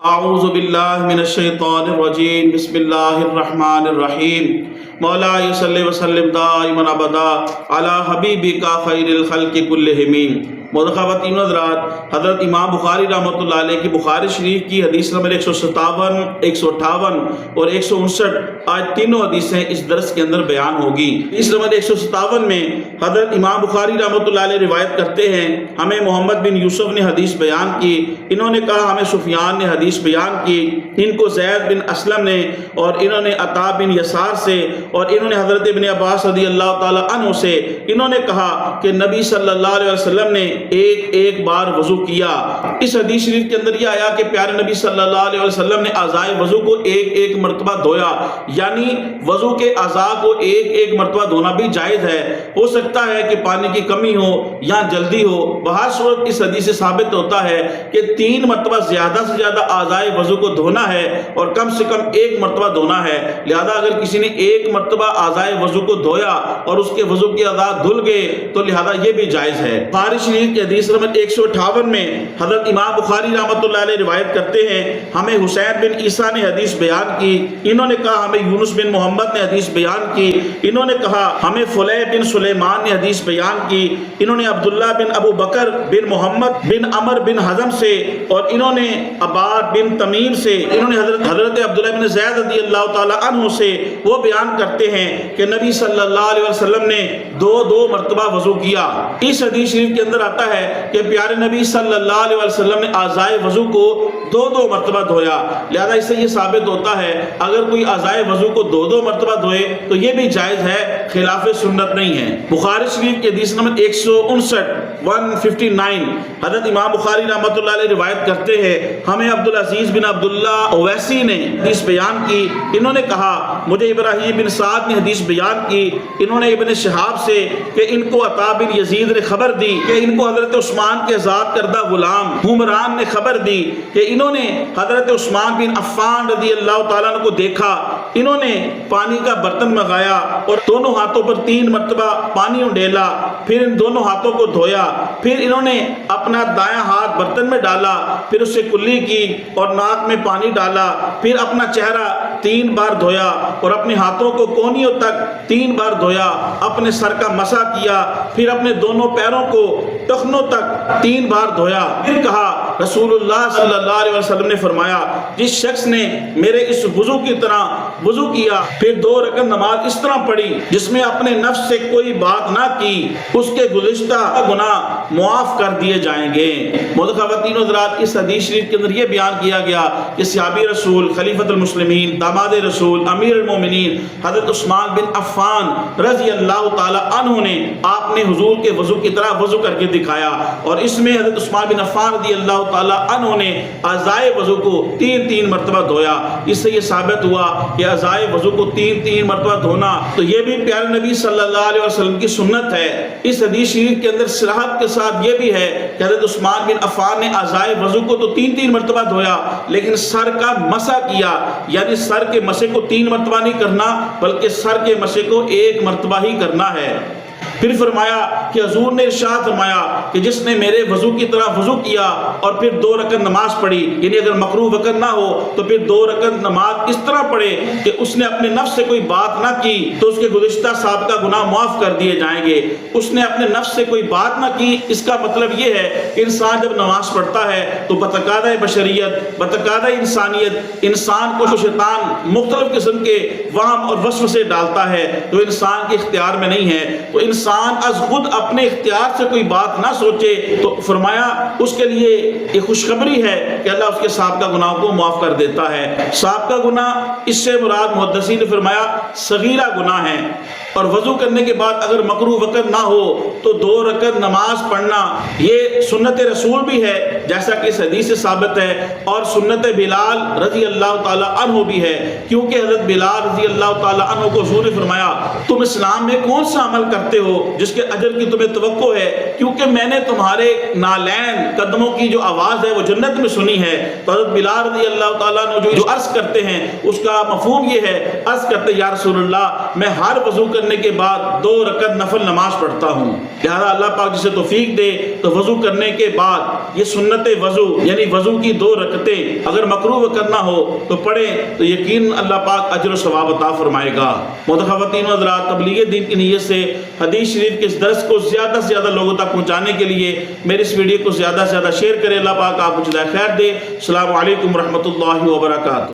اعوذ باللہ من الشیطان الرجیم بسم اللہ الرحمن الرحیم مولا صلی وسلم دائما ابدا علی حبیبک خیر الخلق کلہم۔ خواتین و حضرات، حضرت امام بخاری رحمۃ اللہ علیہ کی بخاری شریف کی حدیث نمبر 157، 158 اور 159 آج تینوں حدیثیں اس درس کے اندر بیان ہوگی۔ حدیث نمبر 157 میں حضرت امام بخاری رحمۃ اللہ علیہ روایت کرتے ہیں، ہمیں محمد بن یوسف نے حدیث بیان کی، انہوں نے کہا ہمیں سفیان نے حدیث بیان کی، ان کو زید بن اسلم نے، اور انہوں نے عطا بن یسار سے، اور انہوں نے حضرت ابن عباس رضی اللہ تعالی عنہ سے انہوں نے کہا کہ نبی صلی اللہ علیہ وسلم نے ایک بار وضو کیا۔ اس حدیث شریف کے اندر یہ آیا کہ پیارے نبی صلی اللہ علیہ وسلم نے اعضائے وضو کو ایک مرتبہ دھویا، یعنی وضو کے اعضاء کو ایک مرتبہ دھونا بھی جائز ہے۔ ہو سکتا ہے کہ پانی کی کمی ہو یا جلدی ہو، بہر صورت اس حدیث سے ثابت ہوتا ہے کہ 3 مرتبہ زیادہ سے زیادہ اعضائے وضو کو دھونا ہے اور کم سے کم 1 مرتبہ دھونا ہے۔ لہذا اگر کسی نے 1 مرتبہ اعضائے وضو کو دھویا اور اس کے وضو کے اعضاء دھل گئے تو لہذا یہ بھی جائز ہے۔ بخاری شریف کی حدیث نمبر 158 میں حضرت امام بخاری رحمۃ اللہ علیہ روایت کرتے ہیں، ہمیں حسین بن عیسیٰ نے حدیث بیان کی، انہوں نے کہا ہمیں یونس بن محمد نے حدیث بیان کی، انہوں نے کہا ہمیں فلیح بن سلیمان نے حدیث بیان کی، انہوں نے عبداللہ بن ابو بکر بن محمد بن عمر بن حزم سے، اور انہوں نے عباد بن تمیم سے، انہوں نے حضرت عبداللہ بن زید رضی اللہ تعالی عنہ سے، وہ بیان کرتے ہیں کہ نبی صلی اللہ علیہ وسلم نے 2 مرتبہ وضو کیا۔ اس حدیث شریف کے اندر آتا ہے کہ پیارے نبی صلی اللہ علیہ وسلم نے اعضائے وضو کو 2 مرتبہ دھویا۔ لہذا اس سے یہ ثابت ہوتا ہے اگر کوئی اعضائے وضو کو 2 مرتبہ دھوئے تو یہ بھی جائز ہے، خلاف سنت نہیں ہے۔ بخاری شریف کی حدیث نمبر 159 حضرت امام بخاری رحمۃ اللہ علیہ روایت کرتے ہیں، ہمیں عبدالعزیز بن عبداللہ اویسی نے حدیث بیان کی، انہوں نے کہا مجھے ابراہیم بن سعد نے حدیث بیان کی، انہوں نے ابن شہاب سے کہ ان کو عطا بن یزید نے خبر دی کہ ان کو حضرت عثمان کے آزاد کردہ غلام حمران نے خبر دی کہ انہوں نے حضرت عثمان بن عفان رضی اللہ تعالیٰ عنہ کو دیکھا، انہوں نے پانی کا برتن منگایا اور دونوں ہاتھوں پر 3 مرتبہ پانی اڈیلا، پھر ان دونوں ہاتھوں کو دھویا، پھر انہوں نے اپنا دایاں ہاتھ برتن میں ڈالا، پھر اسے کلی کی اور ناک میں پانی ڈالا، پھر اپنا چہرہ 3 بار دھویا اور اپنے ہاتھوں کو کونیوں تک 3 بار دھویا، اپنے سر کا مسح کیا، پھر اپنے دونوں پیروں کو ٹخنوں تک 3 بار دھویا۔ پھر کہا رسول اللہ صلی اللہ علیہ وسلم نے فرمایا جس شخص نے میرے اس وضو کی طرح وضو کیا پھر 2 رکعت نماز اس طرح پڑھی جس میں اپنے نفس سے کوئی بات نہ کی، اس کے گزشتہ گناہ معاف کر دیے جائیں گے۔ خواتین و حضرات، اس حدیث شریف کے اندر یہ بیان کیا گیا کہ صحابی رسول، خلیفۃ المسلمین، داماد رسول، امیر المومنین حضرت عثمان بن عفان رضی اللہ تعالی عنہ نے آپ نے حضور کے وضو کی طرح وضو کر کے دکھایا، اور اس میں حضرت عثمان بن عفان رضی اللہ تعالی عنہ نے اعضائے وضو کو 3 مرتبہ دھویا۔ اس سے یہ ثابت ہوا کہ اعضائے وضو کو 3 مرتبہ دھونا تو یہ بھی پیارے نبی صلی اللہ علیہ وسلم کی سنت ہے۔ اس حدیث شریف کے اندر صراحت کے ساتھ یہ بھی ہے کہ حضرت عثمان بن عفان نے اعضائے وضو کو تو 3 مرتبہ دھویا، لیکن سر کا مسح کیا، یعنی سر کے مسح کو 3 مرتبہ نہیں کرنا بلکہ سر کے مسح کو 1 مرتبہ ہی کرنا ہے۔ پھر فرمایا کہ حضور نے ارشاد فرمایا کہ جس نے میرے وضو کی طرح وضو کیا اور پھر 2 رکعت نماز پڑھی، یعنی اگر مکروہ وقت نہ ہو تو پھر 2 رکعت نماز اس طرح پڑھے کہ اس نے اپنے نفس سے کوئی بات نہ کی تو اس کے گزشتہ سابقہ گناہ معاف کر دیے جائیں گے۔ اس نے اپنے نفس سے کوئی بات نہ کی، اس کا مطلب یہ ہے کہ انسان جب نماز پڑھتا ہے تو بتقاضۂ بشریت، بتقاضۂ انسانیت، انسان کو شیطان مختلف قسم کے وہم اور وسوسے ڈالتا ہے تو انسان کے اختیار میں نہیں ہے، تو انسان از خود اپنے اختیار سے کوئی بات نہ سوچے تو فرمایا اس کے لیے یہ خوشخبری ہے کہ اللہ اس کے سابقہ گناہوں کو معاف کر دیتا ہے۔ سابقہ گناہ اس سے مراد محدثین نے فرمایا صغیرہ گناہ ہیں، اور وضو کرنے کے بعد اگر مکروہ وقت نہ ہو تو 2 رکعت نماز پڑھنا یہ سنت رسول بھی ہے جیسا کہ اس حدیث سے ثابت ہے، اور سنت بلال رضی اللہ تعالی عنہ بھی ہے، کیونکہ حضرت بلال رضی اللہ تعالی عنہ کو حضور نے فرمایا تم اسلام میں کون سا عمل کرتے ہو جس کے اجر کی تمہیں توقع ہے، کیونکہ میں نے تمہارے نالین قدموں کی جو آواز ہے وہ جنت میں سنی ہے۔ تو حضرت بلال رضی اللہ تعالیٰ عنہ جو عرض کرتے ہیں اس کا مفہوم یہ ہے، عرض کرتے یا رسول اللہ میں ہر وضو کرنے کرنے کے بعد 2 رکعت نفل نماز پڑھتا ہوں۔ لہذا اللہ پاک جسے توفیق دے تو وضو کرنے کے بعد یہ سنت وضو یعنی وضو کی 2 رکعتیں اگر مکروہ کرنا ہو تو پڑھیں تو یقین اللہ پاک اجر و ثواب عطا فرمائے گا۔ خواتین و حضرات، تبلیغ دین کی نیت سے حدیث شریف کے اس درس کو زیادہ سے زیادہ لوگوں تک پہنچانے کے لیے میرے اس ویڈیو کو زیادہ سے زیادہ شیئر کریں۔ اللہ پاک آپ کو جزائے خیر دے۔ السلام علیکم ورحمۃ اللہ وبرکاتہ۔